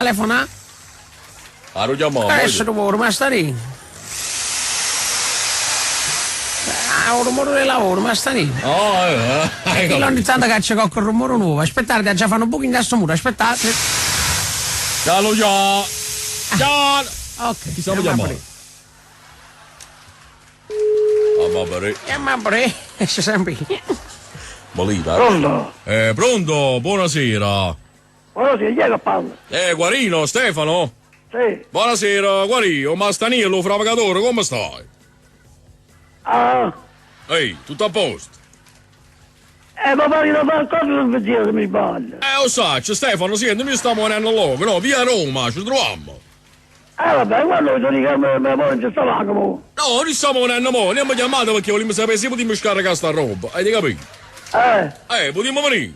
Telefona? Lo chiamo. Adesso tu vuoi ma sta lì. Un rumore del lavoro, ma sta lì. E ogni tanto caccia cocco il rumore nuovo. Aspettate, già fanno un buco in questo muro, aspettate. Ciao, ciao. Ciao. Ok. Chi stiamo chiamando? Mamma, esce sempre. Bolita. Pronto? Pronto, buonasera. Buonasera, chi è che parla? Guarino, Stefano? Sì. Buonasera, Guarino, ma Stanillo, fravagatore, come stai? Ah, Ehi, tutto a posto? ma pare da fare cosa non vedete se mi sbaglio. Lo sai, Stefano, senti, noi stiamo venendo logo, no? Via Roma, ci troviamo. Vabbè, quello che dico che mi non ci sta là, come. No, noi stiamo venendo mo, ne abbiamo chiamato perché vogliamo sapere se potremmo scaricare sta roba, hai capito? Potremmo venire.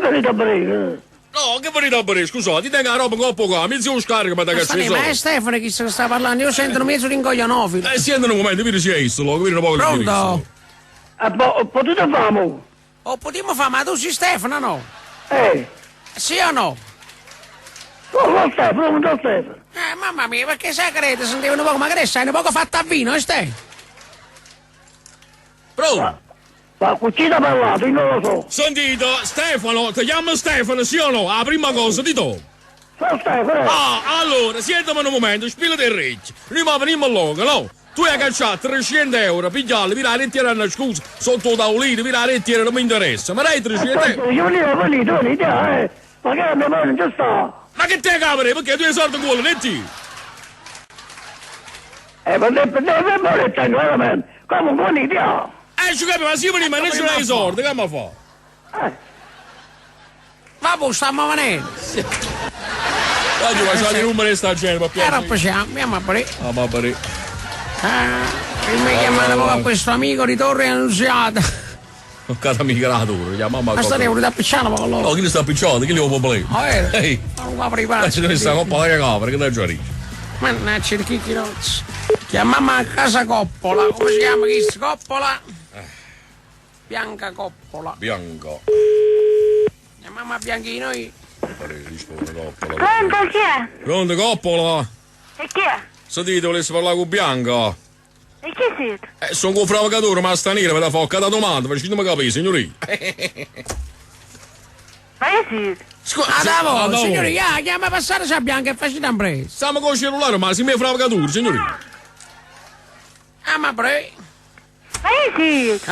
Venite a breve. No, che venite a venire, scusate, ti tengo la roba un po' qua, mi zio scarica per te che Ma è Stefano chi se sta parlando, io sento un mezzo ringoglionofilo. Senti un momento, vedi se è questo, logo, vedi un po' che Pronto? Potete fare? O potremmo fare, ma tu sei Stefano, no? Sì o no? Non Stefano, non Stefano. Mamma mia, perché sai che sentivo un po', magari sei un poco fatta a vino, Ste? Pronto? Ma con chi ti ha parlato? Io non lo so. Sentito, Stefano, ti chiamo Stefano, sì o no? La prima cosa, di tu. Sono Stefano. Allora, sentimi un momento, spilla del riccio. Noi ma venimmo all'oca, no? Tu hai cacciato 300 euro, pigliarli, vi la rettiera una scusa, sotto tavolino, vi la rettiera non mi interessa, ma dai 300 euro. Io venite, ma che mia moglie non ci sta? Ma che te capire, perché tu hai soldi quello, netti? Ma deve morire, veramente. Come venite, ci capi, ma se io prima non ce l'hai i soldi, che mi fa? Vabbè, stiamo venendo. Oggi facciamo i numeri di sta gente, per piacere. Andiamo a aprire. Ma pare. Mi chiamano a questo amico di Torre Annunziata. Non casa mica la torre, chiamiamo a Ma sta devo da picciano per loro. No, chi ne sta picciando? Chi li ho problemi? Ehi, non va privare. Ci deve stare coppola che capre, che da giorni. Mannaggia il chicchi rozzi. Chiamiamo a casa Coppola, come si chiama chi? Coppola? Bianca Coppola. Bianca. Chiamiamo a Bianchino noi. Risponde Coppola. Pronto, chi è? Pronto, Coppola? E chi è? Sentite, volessi parlare con Bianca? E chi siete? Sono con fravagatore, ma sta nera, per la focca da domanda, perché non mi capisci, signorina. Ma che siete? Scusa, signori, chiama a passare a Bianca e facci un preso. Stiamo con il cellulare, ma si mi è fravagatore, signorina. Ma pre. Ma che siete?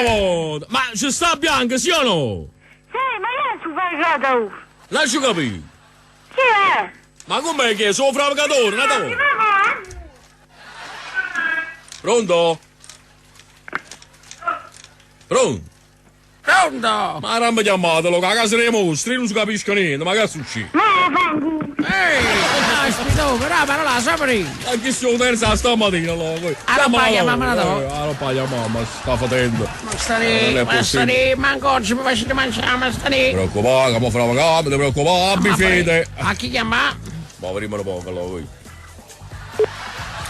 No, ma ci sta Bianca, sì o no? Sì, ma io sono fravagatore. Lasci capire. Chi è? Ma com'è che sono fravagatore, Natale? Pronto? Pronto? Pronto? Ma non mi chiamatelo, che a casa dei mostri non si capisce niente, ma che succede? Aspetta, però parola sapere. Ma chi sono terza stamattina, loco? Paglia mamma da non paglia mamma, sta fatendo. Ma sta lì, manco oggi mi faccio mangiare, ma sta lì. Preoccupare, come fravagatore, non preoccupare, abbi fede. A chi chiama? Ma vediamo un po', loco.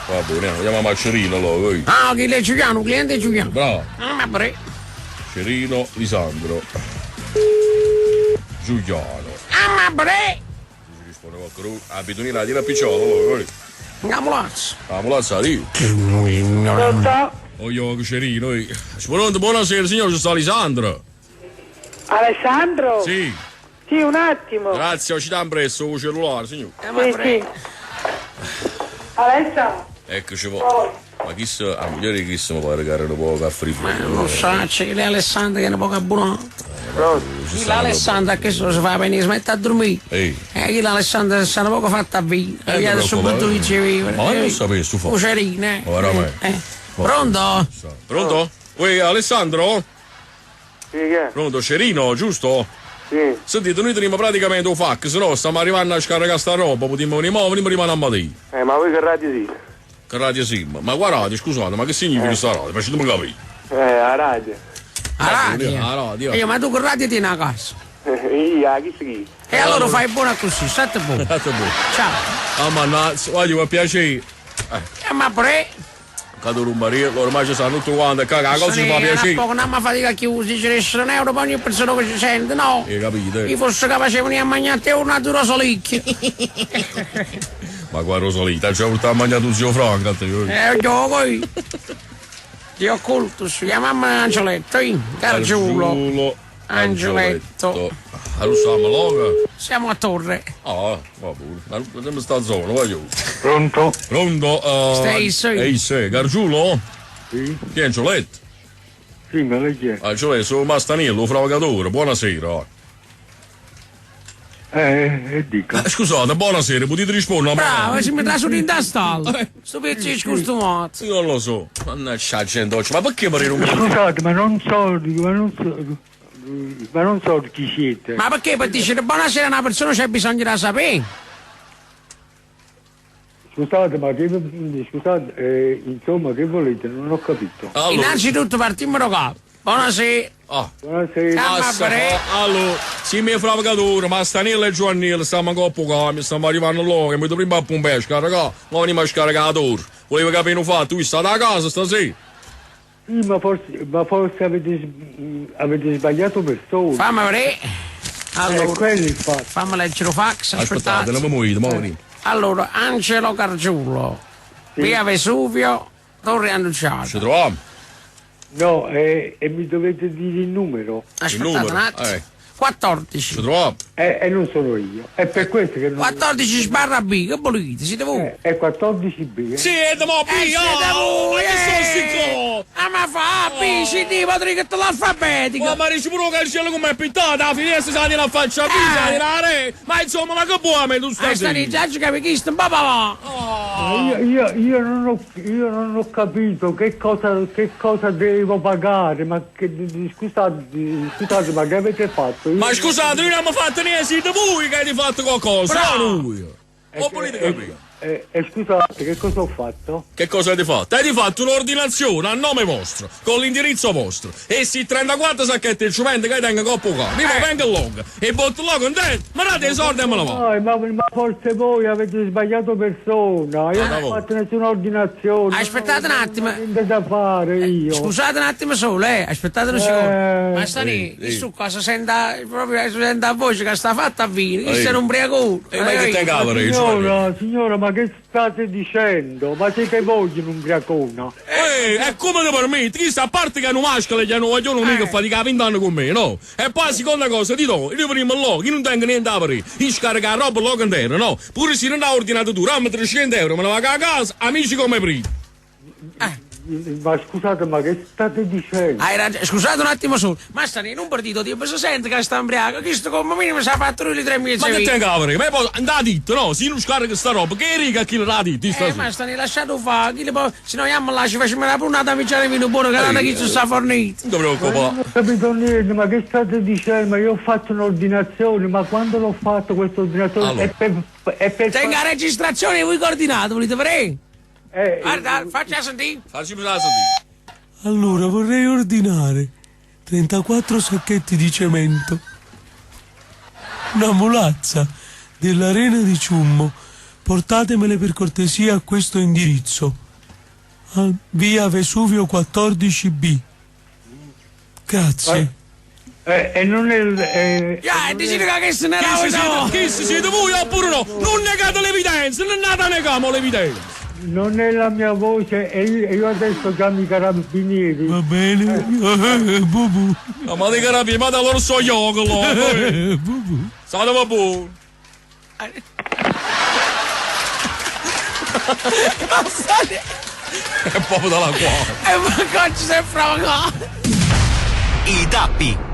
Va bene, andiamo a Cerino, loco. Chi è Giuliano, un cliente Giuliano. Bravo. Ma pre. Cerino, Lisandro. Giuliano. Ma pre. Si risponde qualcuno. Abitudini la tira picciola, loco. La mulazza. La mulazza lì. Pronto? Io, Cerino. Buonasera, signore, ci sta Lisandro. Alessandro? Sì. Sì, un attimo. Grazie, ci dà presso il cellulare, signore. Ma pre. Alessandro? Eccoci qua. Ma chi sa, a moglie di chi se mi può regare un po' caffè freddo? Non so, c'è l'Alessandra che è un po' buono. L'Alessandra che si fa venire, smette a dormire. Chi l'Alessandra si è un poco fatta a vino. E adesso butto vivere. Ma non sapevo, su fa. Cucerine. Veramente. Pronto? Pronto? Uè, Alessandro? Sì, che è? Pronto, Cerino, giusto? Sì. Sentite, noi teniamo praticamente un fax, se no stiamo arrivando a scaricare sta roba, potremmo venire mo, venire prima a mattina. Ma voi che radio siete? Che radio sim? Ma guardate, scusate, ma che significa questa radio? Perché non mi capisci? A radio. A radio? A radio. Ma tu con radio tieni a casa? Io, chi si? E allora fai buona così, state buono. Tanto buono. Ciao. Ah, mannaggia, voglio per piacere. Ma pre. Cato Rumbarello, ormai ci sanno tutti quanti, caga, cosa ci fa piacere. Poco non mi fatica a chiusi, ci restano un euro per ogni persona che ci sente, no? Capite? Io fosse capace di venire a mangiare una dura solicchia. Ma qua Rosolita, c'è portato a mangiare tu zio Franco a te. Gioco io. Dio Cultus, chiamiamo Angioletto, Gargiulo. Angioletto. Allora siamo loga? Siamo a Torre. Ah, va pure. Ma come sta zona, voglio. Pronto? Pronto? Sei. Gargiulo? Sì? Chi è Angioletto? Sì, me lei chi è? Angioletto, sono Mastanello, fravogatore, buonasera. Dica. Scusate, buonasera, potete rispondere? Bravo, si mette su in stalla. Sto pezzo scostumato. Io non lo so. Mannaggia la gente oggi, ma perché morire un po'? Scusate, ma non so chi siete. Ma perché per dire buonasera a una persona c'è bisogno da sapere? Scusate, insomma, che volete? Non ho capito. Allora. Innanzitutto partiamo da capo. Buonasera. Buonasera. Allora, sì, mio fravogatore, Mastanello e Giovannello, stiamo a coppo qua, stiamo arrivando là, mi devo prima a un pesca, raga, ma veniamo a scaricare. Volevo capire un fatto, tu stai a casa stasera? Sì, ma forse avete sbagliato persona. Fammi vedere. Allora, quello è il fatto. fammi leggere il fax. Aspettate, non mi muovete, muovete. Allora, Angelo Gargiulo, via Vesuvio, Torre Annunciata. Ci troviamo. No, e mi dovete dire il numero. Aspettate un attimo. 14. Ci troviamo. E non sono io. È per questo che non... 14 sbarra B, che volete? Siete voi? È 14B. Siete mo' siete voi, ma fa B, C, D, Patrick, l'alfabetico. Ma dici pure che il cielo come è pittata, la finestra si la faccia B, ma insomma, ma che buone tu stai? Stai già capichista, papà. Io non ho capito che cosa devo pagare, ma scusate, ma che avete fatto? Ma scusate, noi non abbiamo fatto niente, siete voi che avete fatto qualcosa, non lui. O volete capire? Scusate, che cosa ho fatto? Che cosa avete fatto? Avete fatto un'ordinazione a nome vostro, con l'indirizzo vostro. E si 34 sacchetti di cemento che tenga coppo qua. Viva venga lunga. E botto là con te. Ma date i soldi e me la va. Ma forse voi avete sbagliato persona. Io non ho fatto nessuna ordinazione. Aspettate un attimo. Niente da fare io. Scusate un attimo solo, aspettate un secondo. Ma sta lì, su cosa senta a voce che sta fatta a vino. Questo è un ubriacone. Ma che te cavolo, signora, ma che state dicendo? Ma siete voi in ubriacona? È come ti permetti? Chi sta a parte che hanno maschere e hanno vogliono mica faticare 20 anni con me, no? E poi la seconda cosa, ti do, io prima là, io non tengo niente da aprire. Io scarico la roba là intera, no? Pure se non ha ordinato tu, rammi 300 euro, me la va a casa, amici come prima. Ma scusate, ma che state dicendo? Hai ragione, scusate un attimo solo, ma sta in un partito tipo si sente che sta ubriaco, questo come minimo si è fatto lui 3 mesi. Ma che te cavoli? Ma poi andate a dito, no? Se non scarica sta roba, che riga chi l'ha detto? Ma sta lasciato fare, se noi andiamo là ci facciamo una punata a mangiare vino buono che non è chi ci sta fornito. Non ti preoccupare. Non ho capito niente, ma che state dicendo? Ma io ho fatto un'ordinazione, ma quando l'ho fatto questa ordinazione? Allora. È per Tenga la registrazione e voi coordinate, volete vedere? Guarda, faccia sentire. Facci sentire. Allora vorrei ordinare 34 sacchetti di cemento, una mulazza dell'arena di Ciummo, portatemele per cortesia a questo indirizzo, a via Vesuvio 14B. Grazie. E non è... dici che se ne era Chi siete voi oppure no? Non negate l'evidenza, non nata negamo l'evidenza. Non è la mia voce e io adesso chiamo i carabinieri. Va bene. Bubu. No, ma dei carabinieri, ma da loro so io che lo. Bubu. State va buono. È proprio dalla qua. Ma qua ci sei provocato. I tappi.